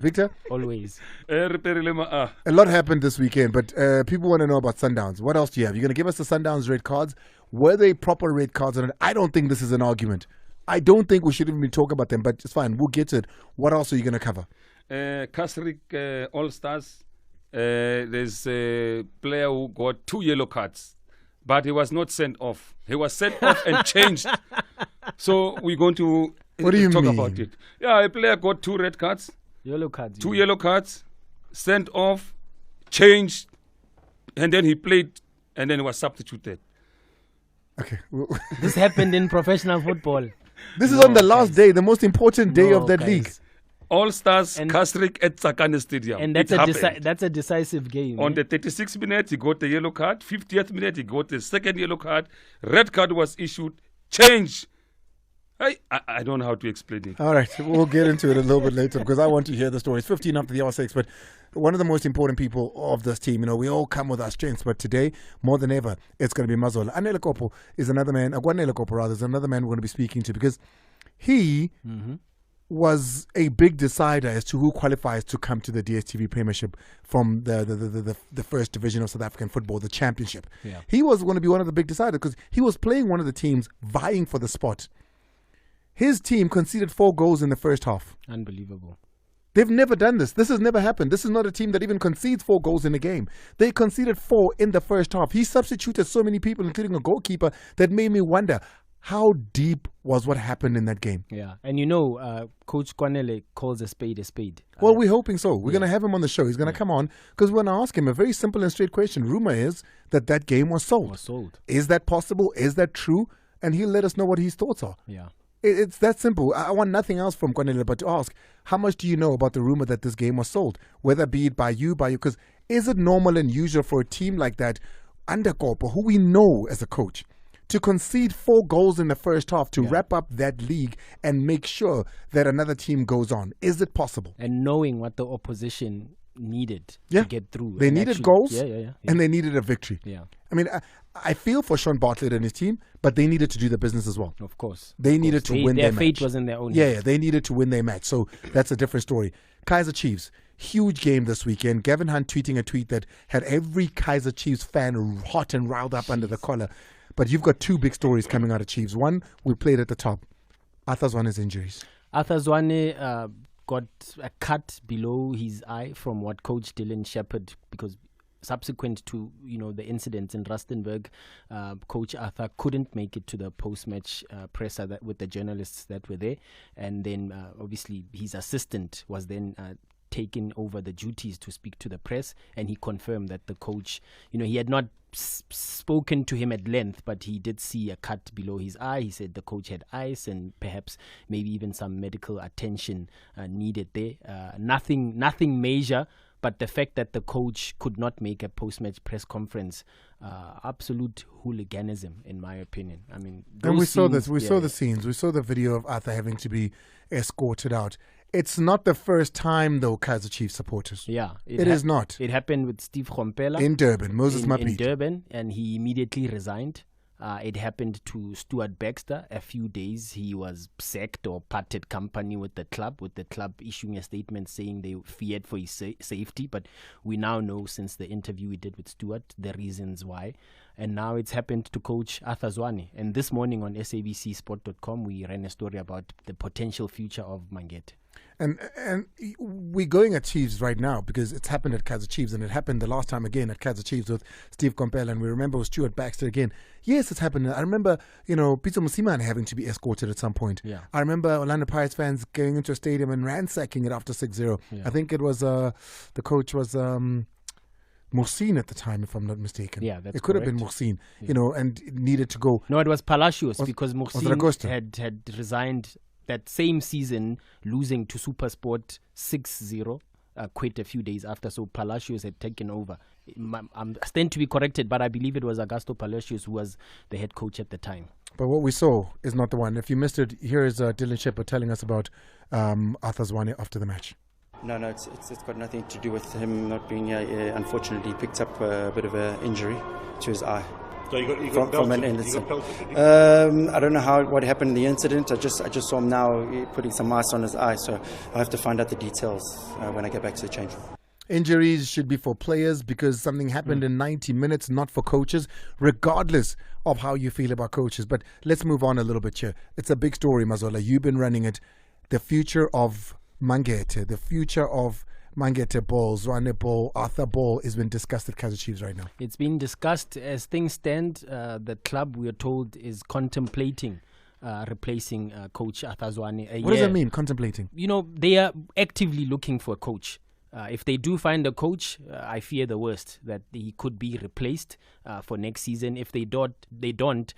Victor? Always. A lot happened this weekend, but people want to know about Sundowns. What else do you have? You're going to give us the Sundowns red cards. Were they proper red cards? I don't think this is an argument. I don't think we should even be talking about them, but it's fine. We'll get to it. What else are you going to cover? Kaizer All-Stars. There's a player who got 2 yellow cards, but he was not sent off. He was sent off and changed. So we're going to talk about it. Yeah, a player got 2 red cards. Yellow cards. 2 yellow cards, sent off, changed, and then he played, and then he was substituted. Okay. This happened in professional football. This is on the last day, the most important day of that league. All-Stars, Kaizer at Tsakane Stadium. And that's a decisive game. On the 36th minute, he got the yellow card. 50th minute, he got the second yellow card. Red card was issued. Change. I don't know how to explain it. All right, we'll get into it a little bit later because I want to hear the story. It's 15 after the hour 6, but one of the most important people of this team, we all come with our strengths, but today, more than ever, it's going to be Mazola. Andile Kopo is another man, Agwanele Kopo rather, is another man we're going to be speaking to because he was a big decider as to who qualifies to come to the DStv Premiership from the first division of South African football, the championship. Yeah. He was going to be one of the big deciders because he was playing one of the teams vying for the spot. His team conceded 4 goals in the first half. Unbelievable. They've never done this. This has never happened. This is not a team that even concedes 4 goals in a game. They conceded 4 in the first half. He substituted so many people, including a goalkeeper, that made me wonder, how deep was what happened in that game? Yeah. And Coach Kwanele calls a spade a spade. Well, we're hoping so. We're going to have him on the show. He's going to come on because we're going to ask him a very simple and straight question. Rumor is that game was sold. Is that possible? Is that true? And he'll let us know what his thoughts are. Yeah. It's that simple. I want nothing else from Kwanele but to ask, how much do you know about the rumor that this game was sold? Whether be it by you, because is it normal and usual for a team like that, under Kopo, who we know as a coach, to concede 4 goals in the first half to wrap up that league and make sure that another team goes on? Is it possible? And knowing what the opposition needed to get through. They needed goals and they needed a victory. Yeah. I mean, I feel for Sean Bartlett and his team, but they needed to do the business as well. Of course. They needed to win their match. Their fate was in their own hands. Yeah, they needed to win their match. So that's a different story. Kaizer Chiefs, huge game this weekend. Gavin Hunt tweeting a tweet that had every Kaizer Chiefs fan hot and riled up under the collar. But you've got 2 big stories coming out of Chiefs. One, we played at the top. Arthur Zwane's injuries. Arthur Zwane got a cut below his eye from what Coach Dylan Shepherd, because subsequent to the incidents in Rustenburg, Coach Arthur couldn't make it to the post-match presser with the journalists that were there, and then obviously his assistant was then taken over the duties to speak to the press, and he confirmed that the coach, he had not spoken to him at length, but he did see a cut below his eye. He said the coach had ice and perhaps maybe even some medical attention needed there. Nothing major, but the fact that the coach could not make a post-match press conference, absolute hooliganism, in my opinion. I mean, and we saw this. We saw the scenes. We saw the video of Arthur having to be escorted out. It's not the first time, though, Kaizer Chiefs supporters. Yeah. It is not. It happened with Steve Gompela. In Durban, Moses Mapit. In Durban, and he immediately resigned. It happened to Stuart Baxter. A few days he was sacked or parted company with the club issuing a statement saying they feared for his safety. But we now know, since the interview we did with Stuart, the reasons why. And now it's happened to Coach Arthur Zwane. And this morning on sabcsport.com, we ran a story about the potential future of Mangete. And we're going at Chiefs right now because it's happened at Kaizer Chiefs, and it happened the last time again at Kaizer Chiefs with Steve Gompela, and we remember with Stuart Baxter again. Yes, it's happened. I remember, Peter Musiman having to be escorted at some point. Yeah. I remember Orlando Pirates fans going into a stadium and ransacking it after 6-0. Yeah. I think it was the coach was Mohsin at the time, if I'm not mistaken. Yeah, that's it could correct. have been Mohsin, and needed to go. No, it was Palacios because Mohsin had resigned that same season, losing to SuperSport 6-0, quit a few days after. So Palacios had taken over. I'm stand to be corrected, but I believe it was Augusto Palacios who was the head coach at the time. But what we saw is not the one. If you missed it, here is Dylan Shepherd telling us about Arthur Zwane after the match. No, it's got nothing to do with him not being here. Unfortunately, he picked up a bit of an injury to his eye. So you got from pelted. an You incident. got pelted, did you? I don't know what happened in the incident. I just saw him now putting some ice on his eye, so I have to find out the details when I get back to the change room. Injuries should be for players because something happened in 90 minutes, not for coaches, regardless of how you feel about coaches. But let's move on a little bit here. It's a big story, Mazola. You've been running it. The future of Mangete, the future of Mangete Ball, Zwane Ball, Arthur Ball has been discussed at Kaizer Chiefs right now. It's been discussed. As things stand, the club, we are told, is contemplating replacing coach Arthur Zwane. What does that mean, contemplating? You know, they are actively looking for a coach. If they do find a coach, I fear the worst, that he could be replaced for next season. If they don't,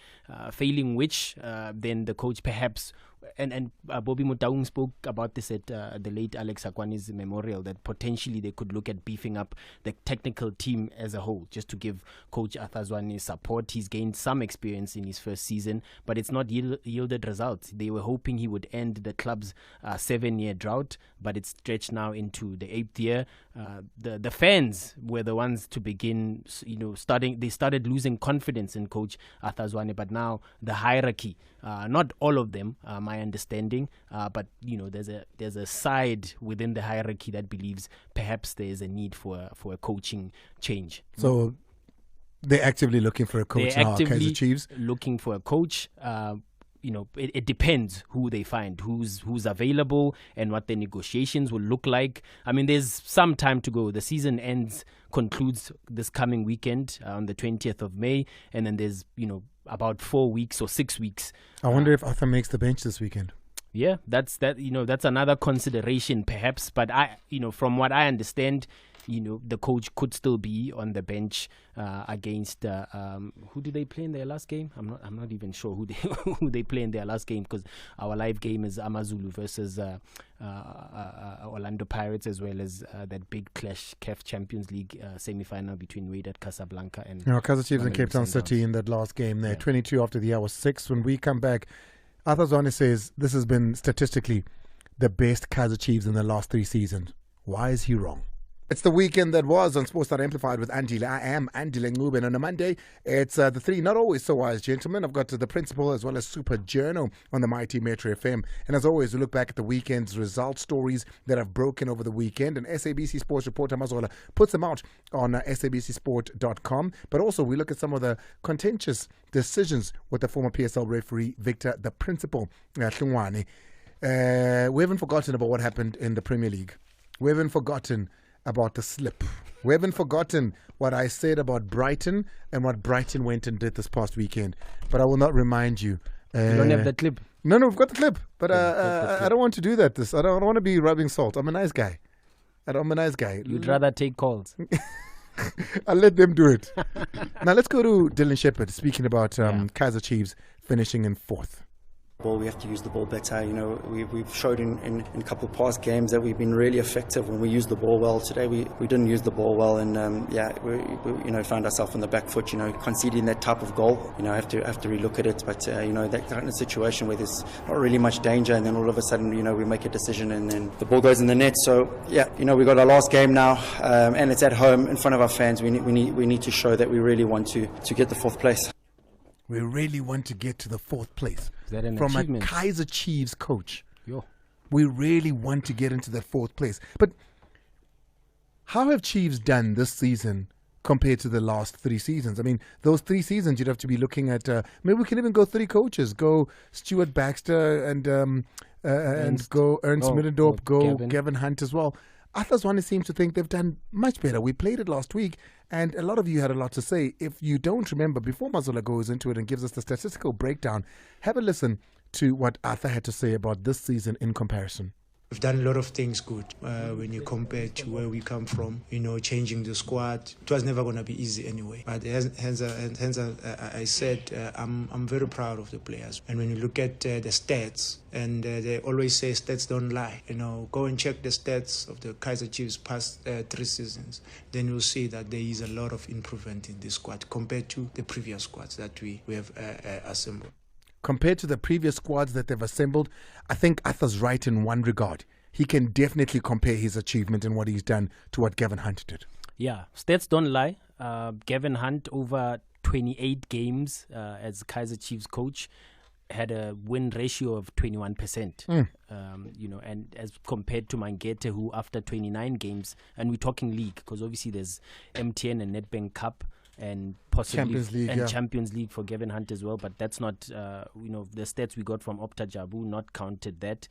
failing which, then the coach perhaps, and Bobby Motaung spoke about this at the late Alex Akwane's memorial, that potentially they could look at beefing up the technical team as a whole, just to give coach Arthur Zwane support. He's gained some experience in his first season, but it's not yielded results. They were hoping he would end the club's 7-year drought, but it's stretched now into the 8th year. The fans were the ones to begin, they started losing confidence in coach Arthur Zwane, but now the hierarchy, not all of them, my understanding, but there's a side within the hierarchy that believes perhaps there is a need for a coaching change. So they're actively looking for a coach now, Kaizer Chiefs. Looking for a coach. It depends who they find, who's available, and what the negotiations will look like. I mean, there's some time to go. The season concludes this coming weekend on the 20th of May, and then there's about 4 weeks or 6 weeks. I wonder if Arthur makes the bench this weekend. Yeah, that's another consideration perhaps. But from what I understand, the coach could still be on the bench against who did they play in their last game? I'm not even sure who they play in their last game, because our live game is Amazulu versus Orlando Pirates, as well as that big clash, CAF Champions League semi-final between Wydad Casablanca and Kaizer Chiefs and Cape Town City in that last game there. 22 after the hour 6. When we come back, Arthur Zwane says this has been statistically the best Kaizer Chiefs in the last 3 seasons. Why is he wrong? It's the weekend that was on Sports Amplified with Andile. I am Andile Ncube, and on a Monday, it's the 3 not always so wise gentlemen. I've got the principal as well as Super Journo on the Mighty Metro FM. And as always, we look back at the weekend's result stories that have broken over the weekend. And SABC Sports reporter Mazola puts them out on sabcsport.com. But also, we look at some of the contentious decisions with the former PSL referee, Victor, the principal, Zwane. We haven't forgotten about what happened in the Premier League. We haven't forgotten about the slip. We haven't forgotten what I said about Brighton and what Brighton went and did this past weekend. But I will not remind you. You don't have the clip? No, we've got the clip. But I don't want to do that. I don't want to be rubbing salt. I'm a nice guy. I'm a nice guy. You'd rather take calls. I'll let them do it. Now let's go to Dylan Shepherd, speaking about Kaizer Chiefs finishing in 4th. We have to use the ball better. We've showed in a couple of past games that we've been really effective when we use the ball well. Today we didn't use the ball well, and we found ourselves on the back foot. Conceding that type of goal. I have to relook at it. But that kind of situation where there's not really much danger, and then all of a sudden we make a decision, and then the ball goes in the net. So we got our last game now, and it's at home in front of our fans. We need to show that we really want to get the 4th place. We really want to get to the 4th place. Is that an from achievement? A Kaizer Chiefs coach. Yo. We really want to get into that 4th place. But how have Chiefs done this season compared to the last 3 seasons? I mean, those 3 seasons you'd have to be looking at. Maybe we can even go 3 coaches. Go Stuart Baxter and go Ernst Middendorp. Go Gavin Hunt as well. Arthur Zwane seems to think they've done much better. We played it last week, and a lot of you had a lot to say. If you don't remember, before Mazola goes into it and gives us the statistical breakdown, have a listen to what Arthur had to say about this season in comparison. We've done a lot of things good when you compare to where we come from. Changing the squad. It was never going to be easy anyway. But hence I said I'm very proud of the players. And when you look at the stats, and they always say stats don't lie. Go and check the stats of the Kaizer Chiefs past 3 seasons. Then you'll see that there is a lot of improvement in this squad compared to the previous squads that we have assembled. Compared to the previous squads that they've assembled, I think Arthur's right in one regard. He can definitely compare his achievement and what he's done to what Gavin Hunt did. Yeah, stats don't lie. Gavin Hunt over 28 games as Kaizer Chiefs coach, had a win ratio of 21%. And as compared to Mangete, who after 29 games, and we're talking league, because obviously there's MTN and Nedbank Cup and possibly Champions League for Gavin Hunt as well, but that's not the stats we got from Opta Jabu not counted that,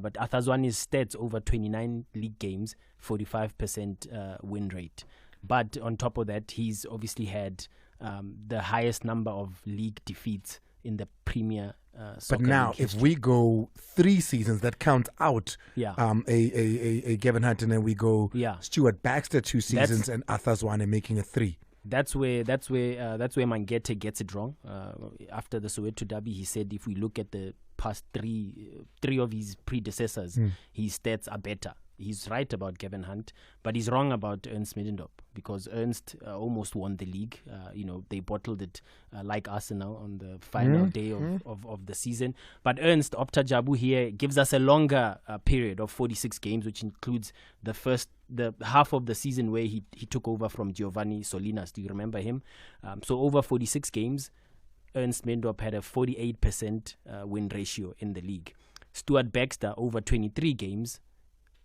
but Arthur Zwane's stats over 29 league games, 45% win rate. But on top of that, he's obviously had the highest number of league defeats in the Premier Soccer But now, League if history. we go 3 seasons, that counts out a Gavin Hunt, and then we go Stuart Baxter 2 seasons and Arthur Zwane making a 3. That's where Mangete gets it wrong. After the Soweto derby, he said if we look at the past three of his predecessors, his stats are better. He's right about Gavin Hunt, but he's wrong about Ernst Middendorp, because Ernst almost won the league. They bottled it like Arsenal on the final day of the season. But Ernst, Opta Jabu here, gives us a longer period of 46 games, which includes the half of the season where he took over from Giovanni Solinas. Do you remember him? So over 46 games, Ernst Middendorp had a 48% win ratio in the league. Stuart Baxter, over 23 games,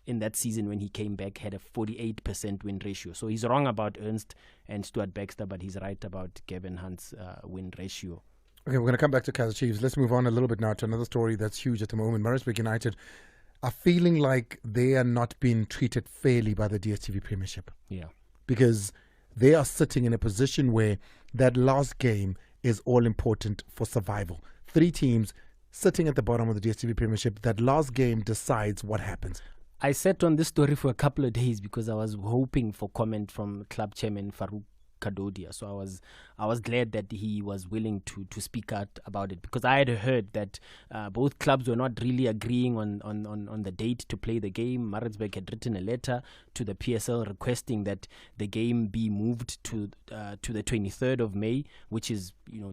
in that season when he came back, had a 48% win ratio. So he's wrong about Ernst and Stuart Baxter, but he's right about Gavin Hunt's win ratio. Okay, we're going to come back to Kaizer Chiefs. Let's move on a little bit now to another story that's huge at the moment. Maritzburg United are feeling like they are not being treated fairly by the DStv Premiership. Yeah. Because they are sitting in a position where that last game is all important for survival. 3 teams sitting at the bottom of the DStv Premiership. That last game decides what happens. I sat on this story for a couple of days because I was hoping for comment from club chairman Farouk Kadodia. So I was glad that he was willing to speak out about it, because I had heard that both clubs were not really agreeing on the date to play the game. Maritzburg had written a letter to the PSL requesting that the game be moved to the 23rd of May, which is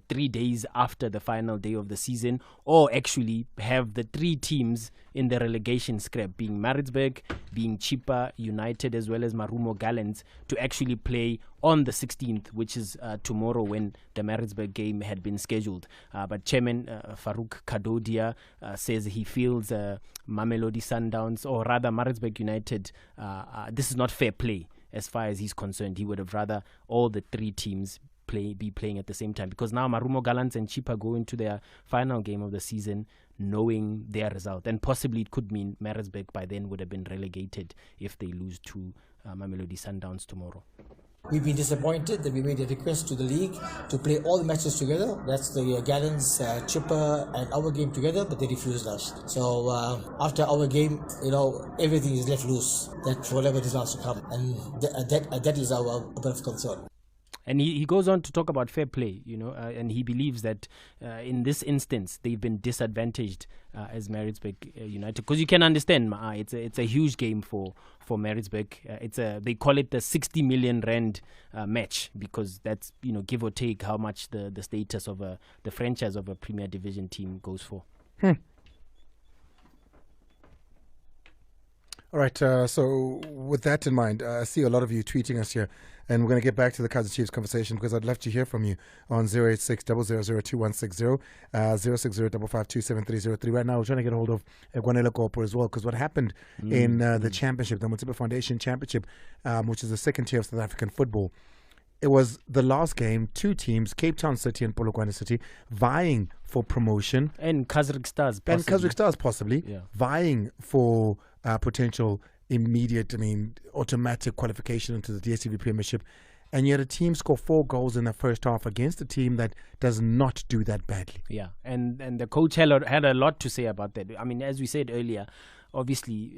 3 days after the final day of the season, or actually have the 3 teams in the relegation scrap, being Maritzburg, being Chippa United, as well as Marumo Gallants, to actually play on the 16th, which is tomorrow, when the Maritzburg game had been scheduled. But Chairman Farouk Kadodia says he feels Mamelodi Sundowns, or rather Maritzburg United, this is not fair play as far as he's concerned. He would have rather all the 3 teams be playing at the same time, because now Marumo Gallants and Chippa go into their final game of the season knowing their result, and possibly it could mean Maritzburg by then would have been relegated if they lose to Mamelodi Sundowns tomorrow. We've been disappointed that we made a request to the league to play all the matches together. That's the Gallants, Chippa and our game together, but they refused us. So after our game, everything is left loose, that for whatever results to come, and that is our bit of concern. And he goes on to talk about fair play, and he believes that in this instance they've been disadvantaged as Maritzburg United, because you can understand, it's a huge game for Maritzburg. They call it the 60 million rand match, because that's give or take how much the status of the franchise of a Premier Division team goes for. All right, so with that in mind, I see a lot of you tweeting us here, and we're going to get back to the Kaizer Chiefs conversation, because I'd love to hear from you on 086 0002160, 060 5527303. Right now, we're trying to get a hold of Gwanele Kopo as well, because what happened in the championship, the Motsepe Foundation Championship, which is the second tier of South African football, it was the last game, 2 teams, Cape Town City and Polokwane City, vying for promotion. And Kaizer Stars possibly. Yeah. Vying for potential immediate, automatic qualification into the DStv Premiership. And yet a team scored 4 goals in the first half against a team that does not do that badly. Yeah, and the coach had a lot to say about that. As we said earlier, obviously,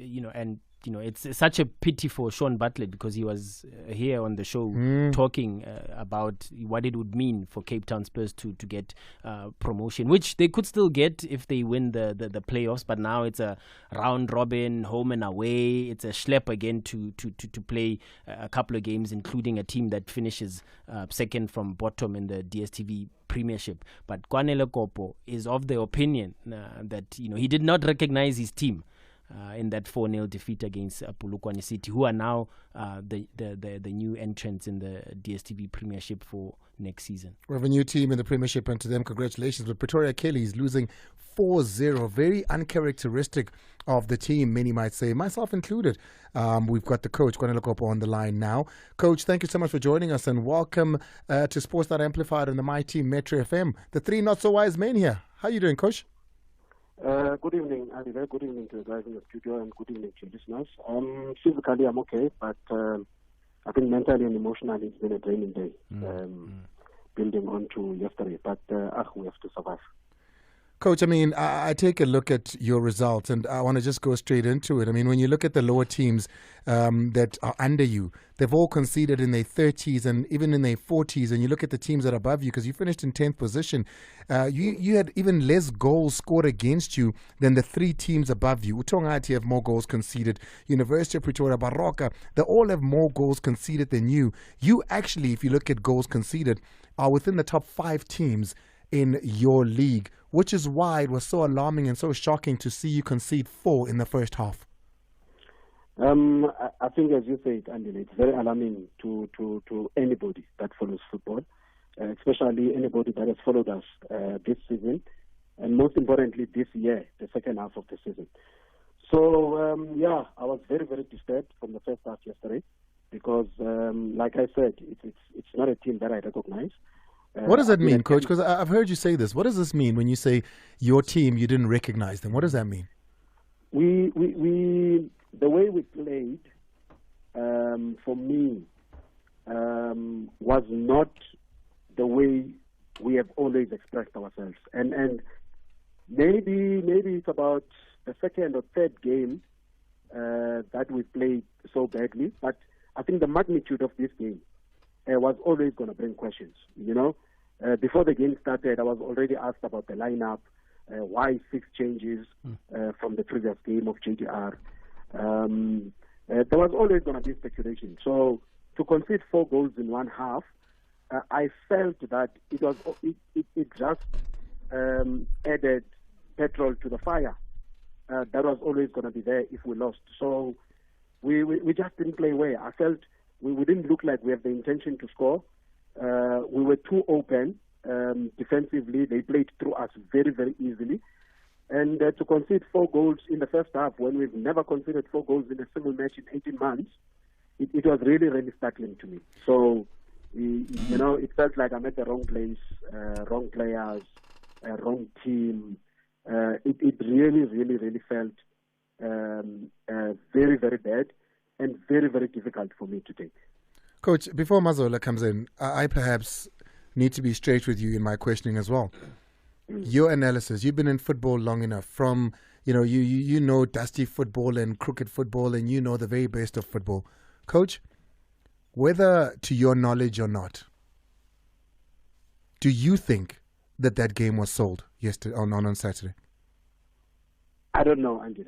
it's such a pity for Sean Bartlett, because he was here on the show talking about what it would mean for Cape Town Spurs to get promotion, which they could still get if they win the playoffs. But now it's a round robin, home and away. It's a schlep again to play a couple of games, including a team that finishes second from bottom in the DStv Premiership. But Gwanele Kopo is of the opinion that he did not recognize his team. in that 4-0 defeat against Polokwane City, who are now the new entrants in the DStv Premiership for next season. We have a new team in the Premiership, and to them, congratulations. But Pretoria Kelly's losing 4-0, very uncharacteristic of the team, many might say, myself included. We've got the coach, Kwanele Kopo, on the line now. Coach, thank you so much for joining us, and welcome to Sports That Amplified and the My Team Metro FM. The three not-so-wise men here. How are you doing, Coach? Good evening, Andile. Good evening to the guys in the studio, and good evening to listeners. Physically, I'm okay, but I think mentally and emotionally, it's been a draining day, building on to yesterday. But we have to survive. Coach, I mean, I take a look at your results, and I want to just go straight into it. I mean, when you look at the lower teams that are under you, they've all conceded in their 30s and even in their 40s. And you look at the teams that are above you, because you finished in 10th position, you had even less goals scored against you than the three teams above you. Utongati have more goals conceded. University of Pretoria, Baroka, they all have more goals conceded than you. You actually, if you look at goals conceded, are within the top 5 teams in your league, which is why it was so alarming and so shocking to see you concede 4 in the first half. I think, as you said, Andile, it's very alarming to anybody that follows football, especially anybody that has followed us this season, and most importantly this year, the second half of the season. So, I was very, very disturbed from the first half yesterday because, like I said, it's not a team that I recognize. What does that mean, Coach? Because I've heard you say this. What does this mean when you say your team, you didn't recognize them? What does that mean? We the way we played, for me, was not the way we have always expressed ourselves. And maybe it's about the second or third game that we played so badly. But I think the magnitude of this game was always going to bring questions, you know. Before the game started, I was already asked about the lineup, why 6 changes from the previous game of JDR. There was always going to be speculation. So to concede 4 goals in one half, I felt that it just added petrol to the fire. That was always going to be there if we lost. So we just didn't play well. I felt we didn't look like we have the intention to score. We were too open defensively. They played through us very, very easily. And to concede 4 goals in the first half when we've never conceded 4 goals in a single match in 18 months, it was really, really startling to me. So, you know, it felt like I'm at the wrong place, wrong players, wrong team. It really, really, really felt very, very bad and very, very difficult for me to take. Coach, before Mazola comes in, I perhaps need to be straight with you in my questioning as well. Your analysis, you've been in football long enough, from, you know, you know dusty football and crooked football, and you know the very best of football. Coach, whether to your knowledge or not, do you think that game was sold yesterday on Saturday? I don't know, Andile.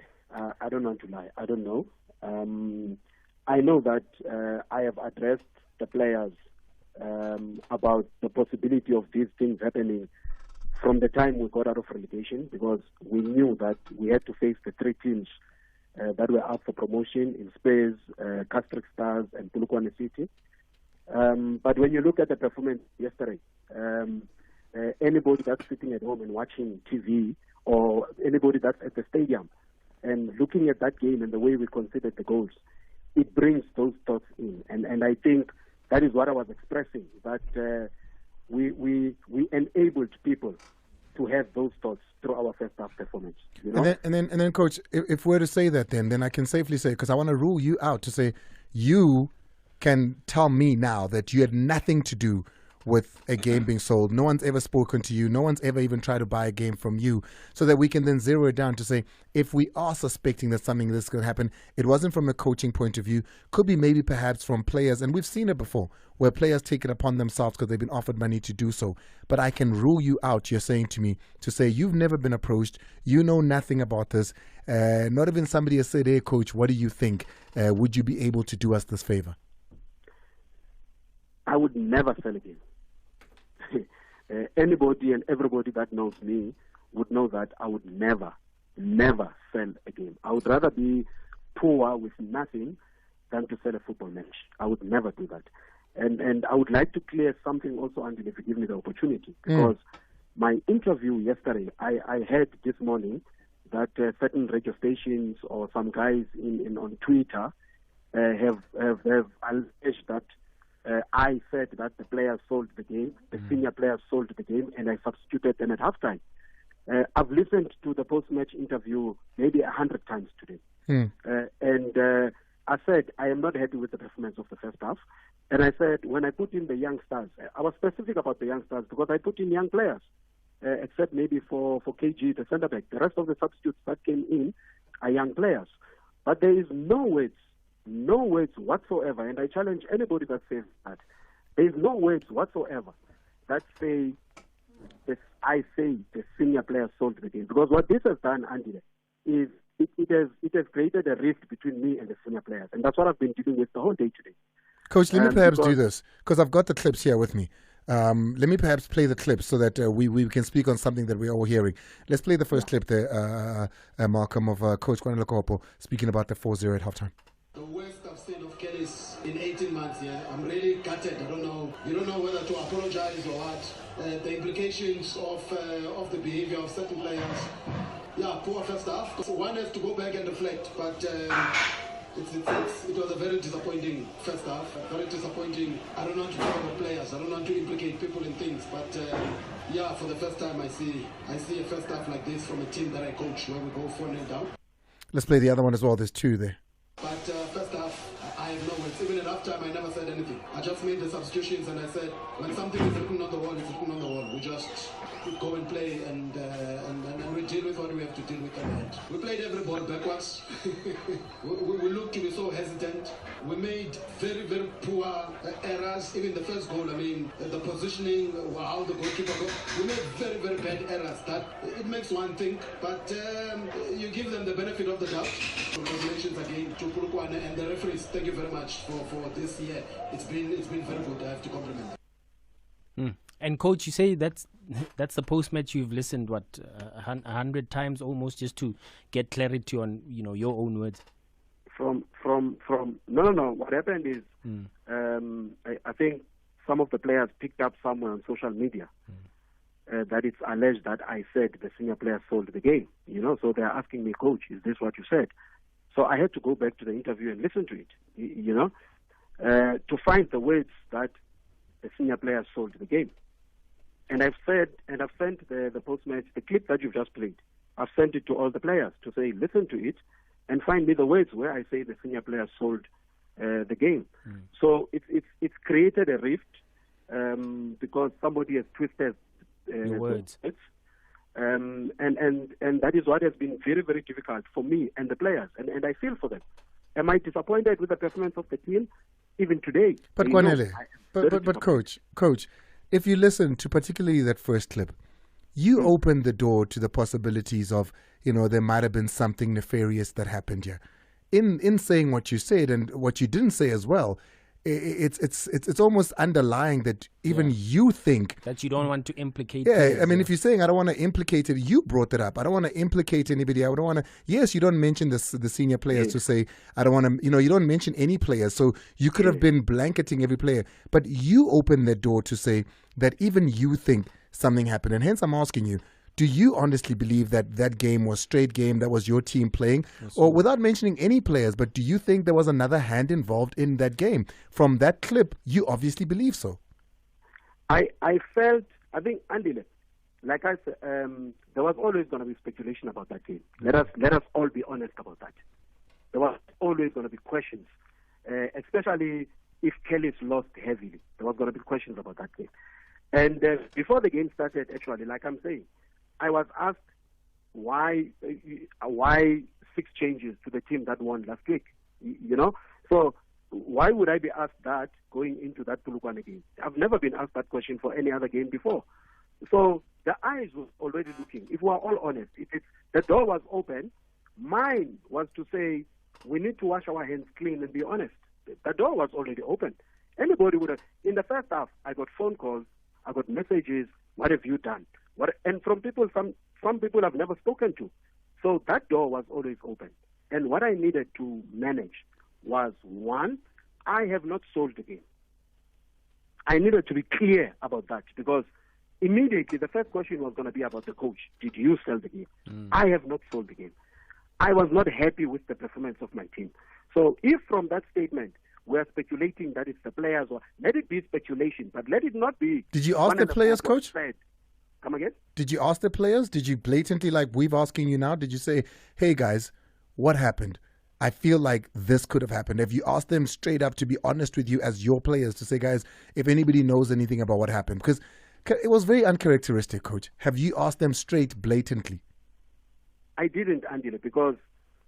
I don't want to lie. I don't know. I know that I have addressed the players about the possibility of these things happening from the time we got out of relegation, because we knew that we had to face the 3 teams that were up for promotion in Spurs, Kaizer Stars, and Polokwane City. But when you look at the performance yesterday, anybody that's sitting at home and watching TV, or anybody that's at the stadium and looking at that game and the way we conceded the goals, it brings those thoughts in. And I think that is what I was expressing, that we enabled people to have those thoughts through our first half performance. You know? And then, Coach, if we're to say that, then I can safely say, because I want to rule you out, to say you can tell me now that you had nothing to do with a game being sold. No one's ever spoken to you. No one's ever even tried to buy a game from you, so that we can then zero it down to say, if we are suspecting that something like this could happen, it wasn't from a coaching point of view, could be maybe perhaps from players. And we've seen it before, where players take it upon themselves because they've been offered money to do so. But I can rule you out, you're saying to me, to say you've never been approached, you know nothing about this, not even somebody has said, hey, Coach, what do you think? Would you be able to do us this favor? I would never sell again. Anybody and everybody that knows me would know that I would never never sell a game. I would rather be poor with nothing than to sell a football match. I would never do that. And I would like to clear something also, Andile, if you give me the opportunity, because my interview yesterday, I heard this morning that certain radio stations or some guys on Twitter have alleged that I said that the players sold the game, the senior players sold the game, and I substituted them at halftime. I've listened to the post-match interview maybe 100 times today. And I said, I am not happy with the performance of the first half. And I said, when I put in the youngsters, I was specific about the youngsters because I put in young players, except maybe for KG, the centre back. The rest of the substitutes that came in are young players. But there is no words whatsoever, and I challenge anybody that says that. There is no words whatsoever that say, I say the senior players sold the game. Because what this has done, Andile, is it has created a rift between me and the senior players. And that's what I've been dealing with the whole day today. Coach, let me perhaps do this, because I've got the clips here with me. Let me perhaps play the clips so that we can speak on something that we're all hearing. Let's play the first clip there, Malcolm, of Coach Zwane speaking about the 4-0 at halftime. The worst I've seen of Kelly's in 18 months, yeah. I'm really gutted. I don't know. You don't know whether to apologize or what. The implications of the behavior of certain players. Yeah, poor first half. So one has to go back and reflect, but it was a very disappointing first half. Very disappointing. I don't want to talk about players. I don't want to implicate people in things, but yeah, for the first time I see a first half like this from a team that I coach, where we go 4-0 down. Let's play the other one as well. There's two there. But first half, I have no words. Even at halftime, I never said anything. I just made the substitutions and I said, when something is written on the wall, it's written on the wall. We just go and play and we deal with what we have to deal with at the end. We played every ball backwards. we looked to be so hesitant. We made very, very poor errors. Even the first goal, I mean, the positioning, how the goalkeeper goes. We made very, very bad errors. That it makes one think, but you give them the benefit of the doubt. Congratulations again to Pulukwane and the referees. Thank you very much for this year. It's been very good. I have to compliment them. And coach, you say that's the post-match you've listened 100 times almost just to get clarity on your own words. From no. What happened is I think some of the players picked up somewhere on social media that it's alleged that I said the senior players sold the game. So they're asking me, Coach, is this what you said? So I had to go back to the interview and listen to it. To find the words that the senior players sold the game. And I've sent the post-match, the clip that you've just played, I've sent it to all the players to say, listen to it and find me the words where I say the senior players sold the game. So it's created a rift because somebody has twisted your words. And that is what has been very, very difficult for me and the players. And I feel for them. Am I disappointed with the performance of the team? Even today. But Kwanele, but coach, if you listen to particularly that first clip, you opened the door to the possibilities of, there might have been something nefarious that happened here. In saying what you said and what you didn't say as well, it's almost underlying that even you think that you don't want to implicate. Yeah, I mean, if you're saying I don't want to implicate it, you brought it up. I don't want to implicate anybody. I don't want to. Yes, you don't mention the senior players to say I don't want to. You don't mention any players. So you could have been blanketing every player, but you opened the door to say that even you think something happened, and hence I'm asking you. Do you honestly believe that game was straight game, that was your team playing? Or without mentioning any players, but do you think there was another hand involved in that game? From that clip, you obviously believe so. I think, Andile, like I said, there was always going to be speculation about that game. Let us all be honest about that. There was always going to be questions, especially if Kelly's lost heavily. There was going to be questions about that game. And before the game started, actually, like I'm saying, I was asked why 6 changes to the team that won last week. So why would I be asked that going into that Pulukwane game? I've never been asked that question for any other game before. So the eyes were already looking. If we're all honest, the door was open. Mine was to say we need to wash our hands clean and be honest. The door was already open. Anybody would have. In the first half, I got phone calls, I got messages. What have you done? And from people, some people I've never spoken to, So that door was always open. And what I needed to manage was, one, I have not sold the game. I needed to be clear about that, because immediately the first question was going to be about the coach. Did you sell the game? I have not sold the game. I was not happy with the performance of my team. So if from that statement we're speculating that it's the players, or let it be speculation, but let it not be. Did you ask the players, coach? Come again? Did you ask the players? Did you blatantly, like we've asking you now, did you say, hey guys, what happened? I feel like this could have happened. Have you asked them straight up to be honest with you as your players, to say, guys, if anybody knows anything about what happened? Because it was very uncharacteristic, coach. Have you asked them straight, blatantly? I didn't, Andile, because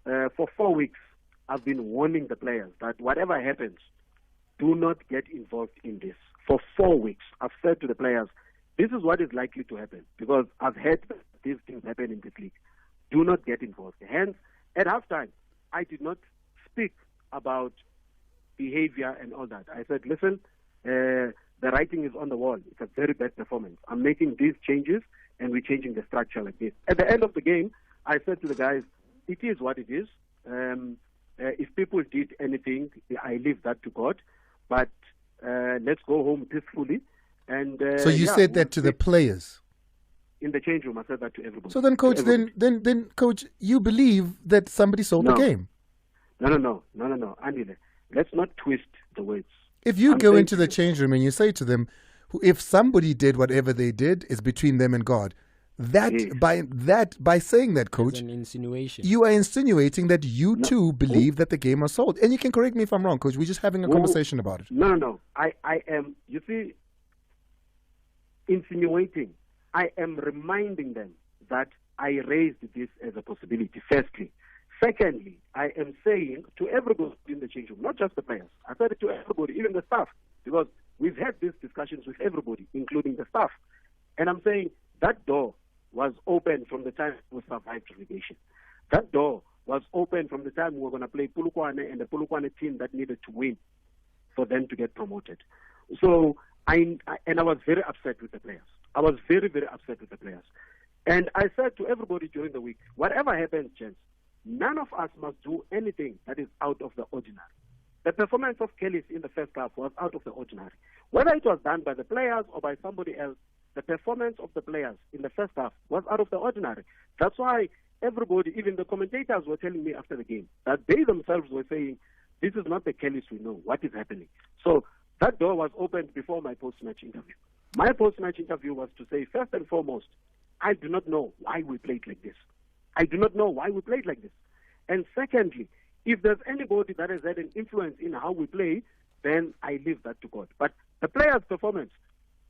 for 4 weeks I've been warning the players that whatever happens, do not get involved in this. For 4 weeks, I've said to the players, this is what is likely to happen, because I've had these things happen in this league. Do not get involved. Hence, at halftime, I did not speak about behavior and all that. I said, listen, the writing is on the wall. It's a very bad performance. I'm making these changes, and we're changing the structure like this. At the end of the game, I said to the guys, it is what it is. If people did anything, I leave that to God. But let's go home peacefully. And so you said that to the players? In the change room, I said that to everybody. So then, coach, then, coach, you believe that somebody sold the game? No. Andile, let's not twist the words. If you go into the change room and you say to them, if somebody did whatever they did, is between them and God. By saying that, coach, it's an insinuation. You are insinuating that you too believe that the game was sold. And you can correct me if I'm wrong, coach. We're just having a conversation about it. No. I am, you see, insinuating. I am reminding them that I raised this as a possibility, firstly. Secondly, I am saying to everybody in the change room, not just the players. I said it to everybody, even the staff, because we've had these discussions with everybody, including the staff. And I'm saying that door was open from the time we survived relegation. That door was open from the time we were going to play Polokwane and the Polokwane team that needed to win for them to get promoted. So, I was very upset with the players. I was very, very upset with the players. And I said to everybody during the week, whatever happens, gents, none of us must do anything that is out of the ordinary. The performance of Kelly's in the first half was out of the ordinary. Whether it was done by the players or by somebody else, the performance of the players in the first half was out of the ordinary. That's why everybody, even the commentators, were telling me after the game that they themselves were saying, this is not the Kellys we know. What is happening? So that door was opened before my post-match interview. My post-match interview was to say, first and foremost, I do not know why we played like this. I do not know why we played like this. And secondly, if there's anybody that has had an influence in how we play, then I leave that to God. But the players' performance,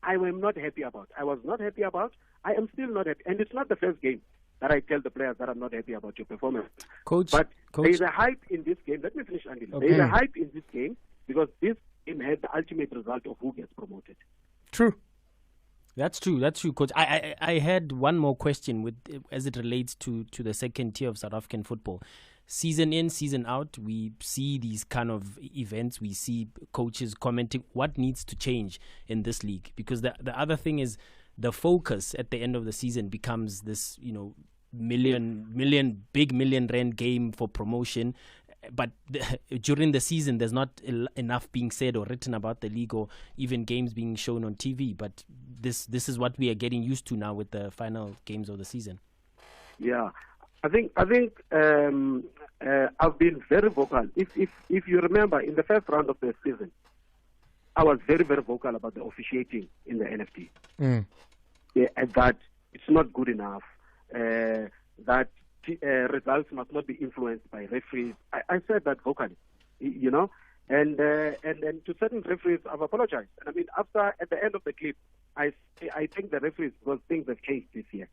I am not happy about. I was not happy about. I am still not happy. And it's not the first game that I tell the players that I'm not happy about your performance. Coach, there is a hype in this game. Let me finish, Andile. Okay. There is a hype in this game because this game had the ultimate result of who gets promoted. True. That's true, coach. I had one more question as it relates to the second tier of South African football. Season in, season out, we see these kind of events. We see coaches commenting what needs to change in this league. Because the other thing is the focus at the end of the season becomes this, big million rand game for promotion. But during the season, there's not enough being said or written about the league, or even games being shown on TV. But this is what we are getting used to now with the final games of the season. Yeah, I think I've been very vocal. If you remember, in the first round of the season, I was very, very vocal about the officiating in the NFT. Yeah, and that it's not good enough. That results must not be influenced by referees. I said that vocally, and to certain referees, I've apologized. And I mean, at the end of the clip, I thank the referees because things have changed this year.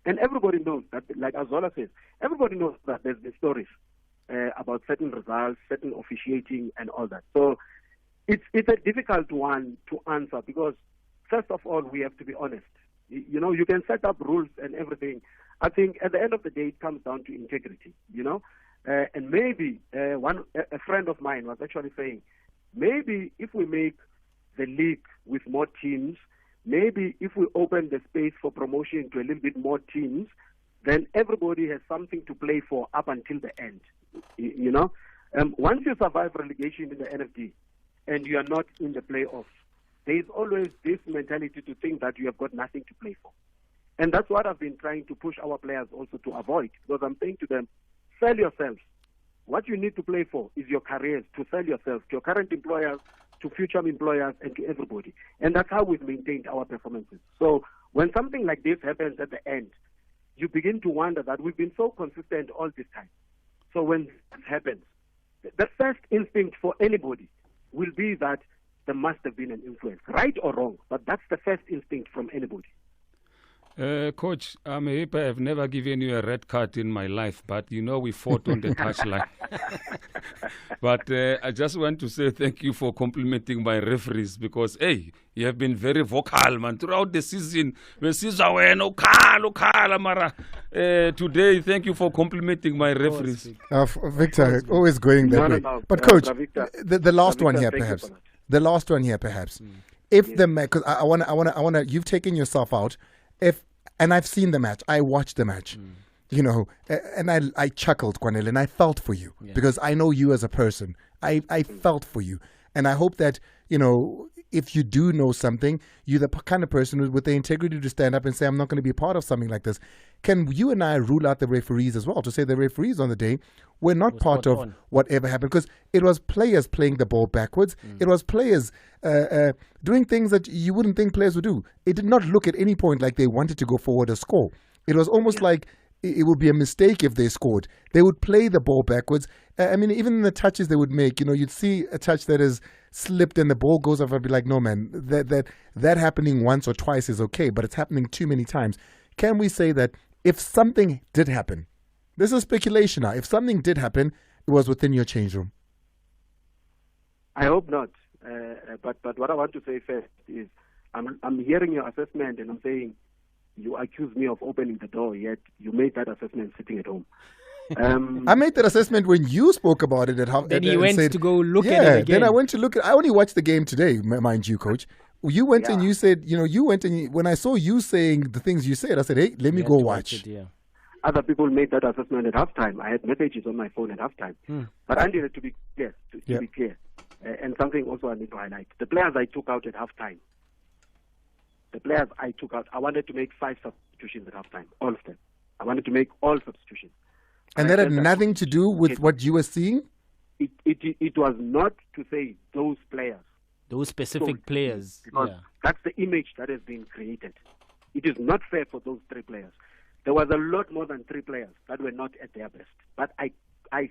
And everybody knows that, like Azola says, everybody knows that there's been stories about certain results, certain officiating, and all that. So it's a difficult one to answer because, first of all, we have to be honest. You can set up rules and everything. I think at the end of the day, it comes down to integrity, and maybe a friend of mine was actually saying, maybe if we make the league with more teams, maybe if we open the space for promotion to a little bit more teams, then everybody has something to play for up until the end. You know, once you survive relegation in the NFD and you are not in the playoffs, there is always this mentality to think that you have got nothing to play for. And that's what I've been trying to push our players also to avoid, because I'm saying to them, sell yourselves. What you need to play for is your careers, to sell yourself to your current employers, to future employers, and to everybody. And that's how we've maintained our performances. So when something like this happens at the end, you begin to wonder that we've been so consistent all this time. So when this happens, the first instinct for anybody will be that there must have been an influence, right or wrong, but that's the first instinct from anybody. Coach, I'm happy I've never given you a red card in my life, but you know we fought on the touchline. But I just want to say thank you for complimenting my referees, because, hey, you have been very vocal, man, throughout the season. Today, thank you for complimenting my referees. Victor, always going that way. No. But Coach, Victor, the last one Victor, here, thank you perhaps. for that. The last one here, perhaps. If the match, because I wanna, you've taken yourself out. And I've seen the match. I watched the match, you know, and I chuckled, Kwanele, and I felt for you because I know you as a person. I felt for you. And I hope that, you know, if you do know something, you're the kind of person with the integrity to stand up and say, I'm not going to be a part of something like this. Can you and I rule out the referees as well, to say the referees on the day were not part of whatever happened? Because it was players playing the ball backwards. It was players doing things that you wouldn't think players would do. It did not look at any point like they wanted to go forward or score. It was almost like it would be a mistake if they scored. They would play the ball backwards. I mean, even in the touches they would make, you know, you'd see a touch that is slipped and the ball goes off. I'd be like, no, man, that happening once or twice is okay, but it's happening too many times. Can we say that if something did happen, this is speculation now, if something did happen, it was within your change room? I hope not. But what I want to say first is I'm hearing your assessment and I'm saying you accuse me of opening the door, yet you made that assessment sitting at home. I made that assessment when you spoke about it at half. Then he went to go look at it again. Then I went to look at. I only watched the game today, mind you, Coach. You went and you said, you know, you went and when I saw you saying the things you said, I said, hey, let me go watch. Other people made that assessment at halftime. I had messages on my phone at halftime. But Andile, to be clear, be clear, and something also I need to highlight: the players I took out at halftime. The players I took out, I wanted to make 5 substitutions at halftime, all of them. I wanted to make all substitutions. And that had nothing to do with what you were seeing? It was not to say those players. Those specific players. Because that's the image that has been created. It is not fair for those 3 players. There was a lot more than 3 players that were not at their best. But I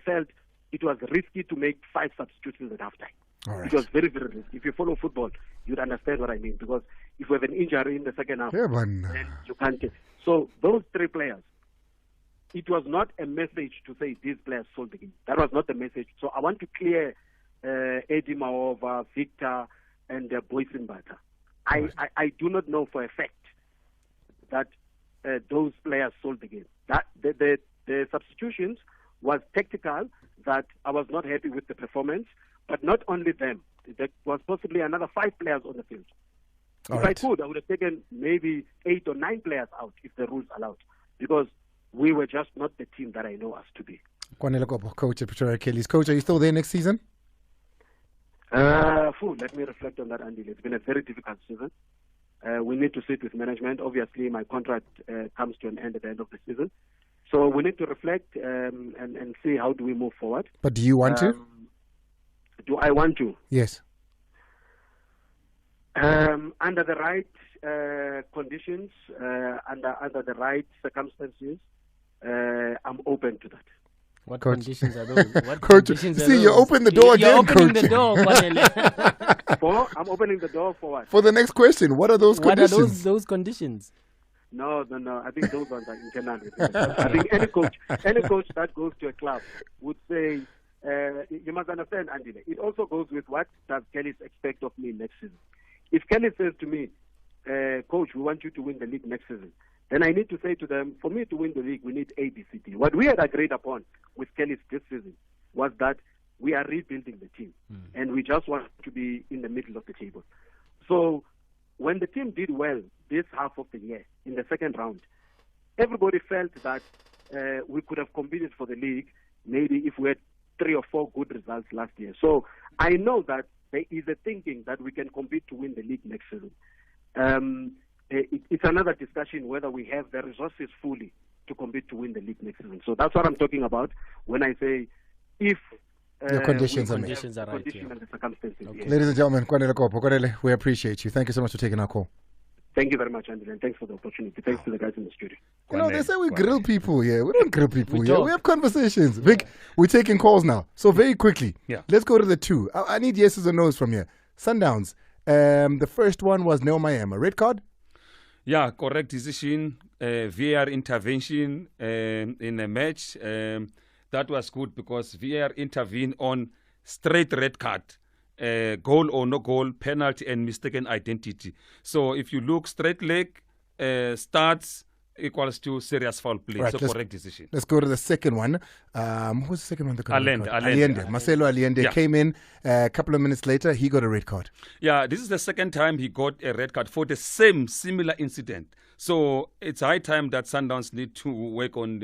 felt it was risky to make 5 substitutions at halftime. Right. It was very, very risky. If you follow football, you'd understand what I mean. Because if you have an injury in the second half, then you can't. So those 3 players, it was not a message to say these players sold the game. That was not the message. So I want to clear Eddie Maova, Victor, and Boysenbata. I do not know for a fact that those players sold the game. That the substitutions was tactical, that I was not happy with the performance, but not only them. There was possibly another 5 players on the field. If I could, I would have taken maybe 8 or 9 players out if the rules allowed, because we were just not the team that I know us to be. Coach at Pretoria Kelly's. Coach, are you still there next season? Let me reflect on that, Andile. It's been a very difficult season. We need to sit with management. Obviously, my contract comes to an end at the end of the season. So we need to reflect and see how do we move forward. But do you want to? Do I want to? Yes. Under the right conditions, under the right circumstances, I'm open to that. What conditions are those? What Coach, conditions are see, those? you open the door again, You're opening Coach. the door, Kwanele. I'm opening the door for what? For the next question, what are those conditions? What are those conditions? No. I think those ones are internal. I think any coach that goes to a club would say, you must understand, Andile, it also goes with what does Kelly expect of me next season. If Kelly says to me, Coach, we want you to win the league next season, then I need to say to them, for me to win the league, we need A, B, C, D. What we had agreed upon with Kelly this season was that we are rebuilding the team, and we just want to be in the middle of the table. So when the team did well this half of the year, in the second round, everybody felt that we could have competed for the league maybe if we had 3 or 4 good results last year. So I know that there is a thinking that we can compete to win the league next season. It's another discussion whether we have the resources fully to compete to win the league next season. So that's what I'm talking about when I say if the conditions are right. And the circumstances. Okay. Yes. Ladies and gentlemen, Kwanele Kopo, Kwanele, we appreciate you. Thank you so much for taking our call. Thank you very much, Andile, and thanks for the opportunity. Thanks to the guys in the studio. You know, they say we grill people here. We don't grill people We here. talk. We have conversations. Vic, we're taking calls now. So very quickly, let's go to the 2. I need yeses or nos from here. Sundowns. The first one was Neo Mayema. Red card? Yeah, correct decision. VAR intervention in a match. That was good because VAR intervened on straight red card. Goal or no goal, penalty and mistaken identity. So if you look, straight leg starts equals to serious foul play. Right, So correct decision. Let's go to the second one. Who was the second one? Allende. Marcelo Allende came in a couple of minutes later. He got a red card. Yeah, this is the second time he got a red card for the same similar incident. So it's high time that Sundowns need to work on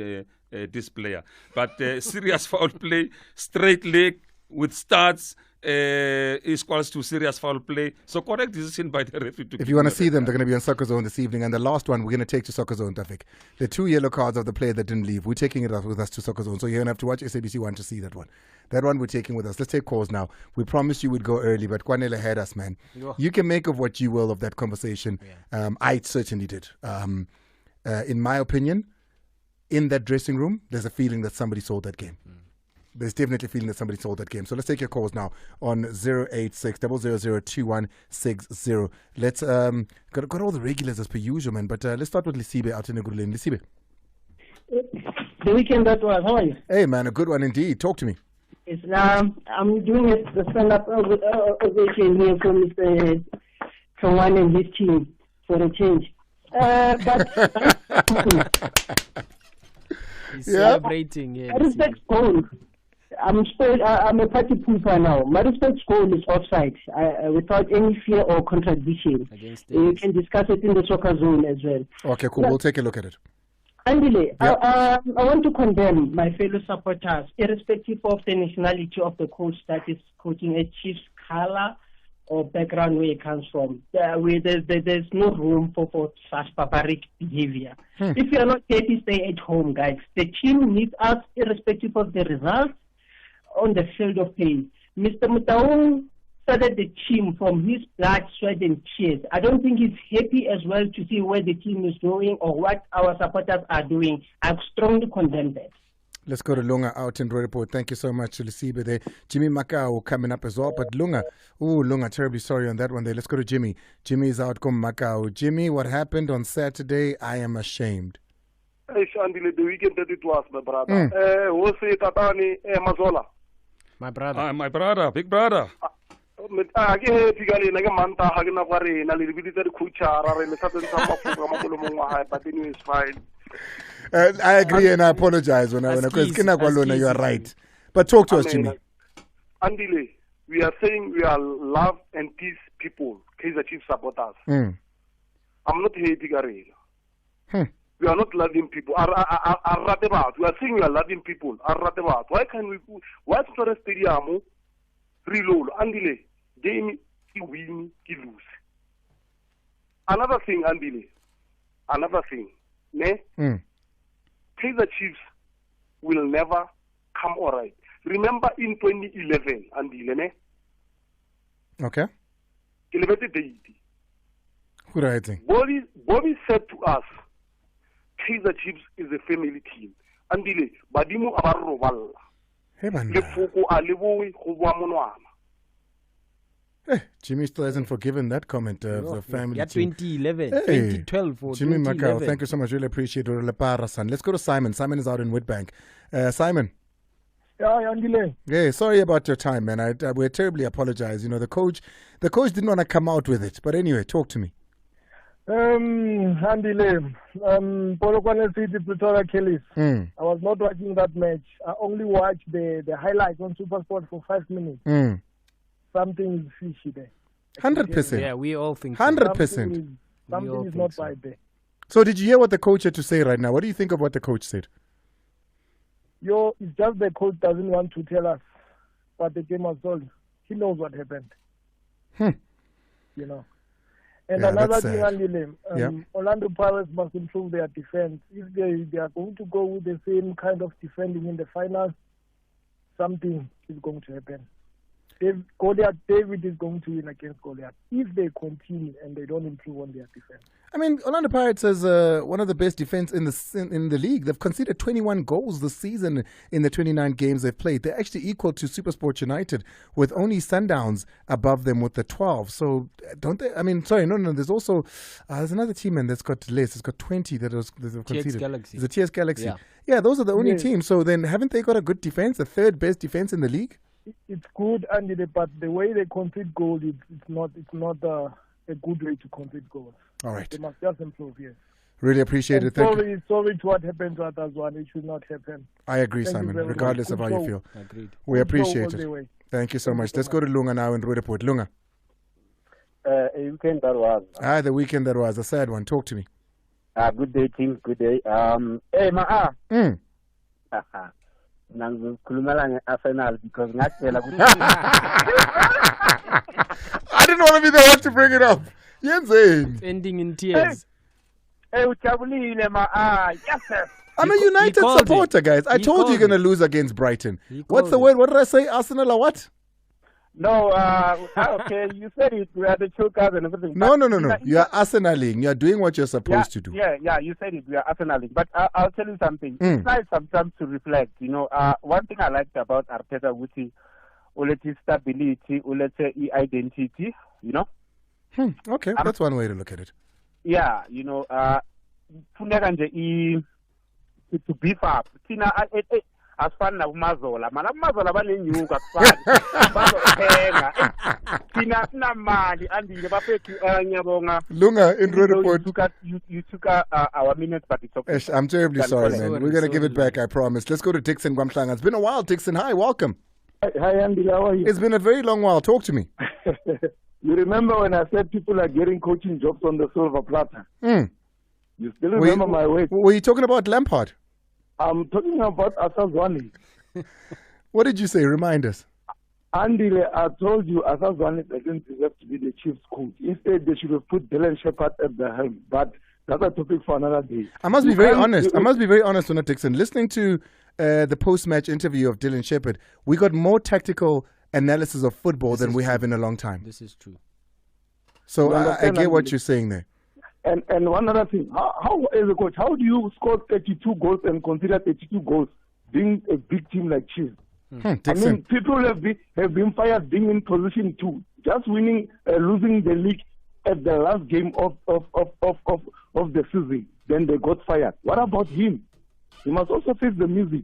this player. But serious foul play, straight leg with starts is equals to serious foul play. So correct decision by the referee. If you want to see them, they're going to be on Soccer Zone this evening. And the last one we're going to take to Soccer Zone, Tafik. The 2 yellow cards of the player that didn't leave. We're taking it with us to Soccer Zone. So you're going to have to watch SABC 1 to see that one. That one we're taking with us. Let's take calls now. We promised you would go early, but Kwanele had us, man. You can make of what you will of that conversation. I certainly did. In my opinion, in that dressing room, there's a feeling that somebody sold that game. There's definitely a feeling that somebody sold that game. So let's take your calls now on 086 000 2160. Let's got all the regulars as per usual, man. But let's start with Lisibe out in Eguleni. Lisibe. The weekend that was, how are you? Hey, man, a good one indeed. Talk to me. It's I'm doing the stand-up ovation here for Mr. Zwane and his team for a change. He's celebrating. Yeah, I respect goal. I'm a party pooper now. My respect goal is offside without any fear or contradiction. You can discuss it in the Soccer Zone as well. Okay, cool. We'll take a look at it. Andile, I want to condemn my fellow supporters, irrespective of the nationality of the coach that is coaching, a Chiefs color or background where it comes from. There's no room for such barbaric behavior. If you are not happy, stay at home, guys. The team needs us, irrespective of the results on the field of play. Mr. Mutaung started the team from his blood, sweat, and tears. I don't think he's happy as well to see where the team is going or what our supporters are doing. I strongly condemn that. Let's go to Lunga out in Report. Thank you so much, Lisibe there. Jimmy Macau coming up as well. But Lunga, terribly sorry on that one there. Let's go to Jimmy. Jimmy's out from Macau. Jimmy, what happened on Saturday? I am ashamed. Hey, Andile, the weekend that it was, my brother. Mazola. My brother. My brother, big brother. I agree and I apologize because you are right. But talk to us, Jimmy. Andile, we are saying we are love and peace people, Kaizer Chiefs supporters. I'm not hating Arena. We are not loving people. We are saying we are loving people. Why can't we? Why Store Stadium reload? Andile, game he win, he lose. Another thing, Andile. Another thing. Ne? Kaizer Chiefs will never come all right. Remember in 2011, Andile, ne? Okay. Who do I think? Bobby said to us, Kaizer Chiefs is a family team. Andile, badimu abarro Hey, man. Jimmy still hasn't forgiven that comment of the family team. 2011, hey, 2012 or Jimmy 2011. Macau, thank you so much. Really appreciate it. Let's go to Simon. Simon is out in Witbank. Simon. Yeah, Andile. Yeah, sorry about your time, man. We terribly apologize. You know, the coach didn't want to come out with it. But anyway, talk to me. Andile, Polokwane City, Pretoria Kellys. I was not watching that match. I only watched the highlights on SuperSport for 5 minutes. Something is fishy there. 100%. Yeah, we all think 100%. Something is not right there. So did you hear what the coach had to say right now? What do you think of what the coach said? It's just the coach doesn't want to tell us what the game was told. He knows what happened. You know. And Yeah, another that's thing, sad. Andile, Orlando Pirates must improve their defense. If they are going to go with the same kind of defending in the finals, something is going to happen. David is going to win against Goliath if they continue and they don't improve on their defense. I mean, Orlando Pirates is one of the best defense in the league. They've conceded 21 goals this season in the 29 games they've played. They're actually equal to SuperSport United, with only Sundowns above them with the 12. So don't they? I mean, sorry, no. There's also there's another team man that's got less. It's got 20 that they've conceded. Galaxy. It's the TS Galaxy. Yeah. Yeah, those are the only Yes. teams. So then, haven't they got a good defense? The third best defense in the league? It's good, Andile, but the way they concede goals, it's not a good way to concede goals. All right. They must just improve, yes. Really appreciate And it. Thank you. sorry to what happened to others one. It should not happen. I agree, Thank you Simon, very much. regardless of Good how you show. feel. Agreed. We Good show appreciate all the it. way. Thank you so Thank you much. so Let's go to Lunga now in Roodepoort. Lunga. A weekend that was. The weekend that was a sad one. Talk to me. Good day, team. Good day. Hey, Mm. nangikhulumela nge-Arsenal because ngakutshela ukuthi I didn't want to be the one to bring it up. Yenzeni. Ending in tears. hey ujabulile yes sir. I'm a United called supporter, it. guys. I He told you you're called going to lose against Brighton. He What's the called word? What did I say? Arsenal or what? No, okay, you said it. We are the chokers and everything. No. But You are Arsenaling. You are doing what you're supposed to do. Yeah, you said it. We are Arsenaling. But I'll tell you something. It's nice sometimes to reflect. You know, one thing I liked about Arteta, which is uleti stability, uleti identity. You know. Okay, that's one way to look at it. Yeah, you know, funeka nje to beef up. Thina asifani nakumazola mana kumazola banenyuka akufani bazothenga thina sinamali Andile bafethu ngiyabonga Lunga in Roodepoort. You took our minutes, but it's okay. I'm terribly sorry, man. We're going to give it back, I promise. Let's go to Dixon Gwamhlanga. It's been a while, Dixon. Hi, welcome. Hi, Andile. How are you? It's been a very long while. Talk to me. You remember when I said people are getting coaching jobs on the silver platter? You still remember my words? Were you talking about Lampard? I'm talking about Zwane. What did you say? Remind us. Andile, I told you Zwane doesn't deserve to be the Chiefs coach. Instead, they should have put Dylan Shepherd at the helm. But that's a topic for another day. I must be very honest. I must be very honest, Una Dixon. Listening to the post-match interview of Dylan Shepherd, we got more tactical analysis of football than we have in a long time. This is true. So I get what you're saying there. And one other thing, how as a coach, how do you score 32 goals and consider 32 goals being a big team like Chiefs? I mean, people have been fired being in position 2, just winning, losing the league at the last game of the season. Then they got fired. What about him? He must also face the music.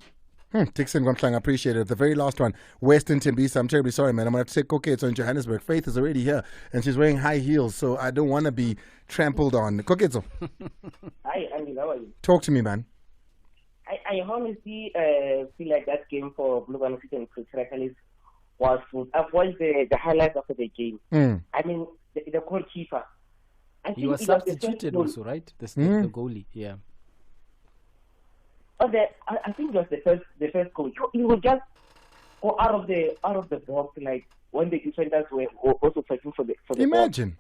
Dixon Gwamhlanga, appreciate it. The very last one, Western Tembisa. I'm terribly sorry, man. I'm going to take Koketso in Johannesburg. Faith is already here, and she's wearing high heels, so I don't want to be trampled on. Koketso. Hi, Andy. How are you? Talk to me, man. I honestly feel like that game for Blue One City and Pretoria was good. I've watched the highlights of the game. I mean, the goalkeeper. He was substituted also, right? The goalie, yeah. I think it was the first goal. He would just go out of the box, like when the defenders were also fighting for the Imagine.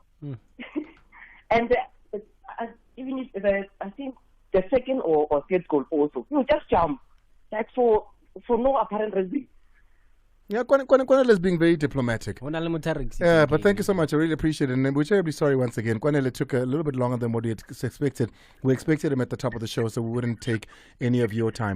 And even if I think the second or third goal also, he would just jump, like for no apparent reason. Yeah, Kwanele is being very diplomatic. Yeah, but thank you so much. I really appreciate it. And we're terribly sorry once again. Kwanele took a little bit longer than what we had expected. We expected him at the top of the show, so we wouldn't take any of your time.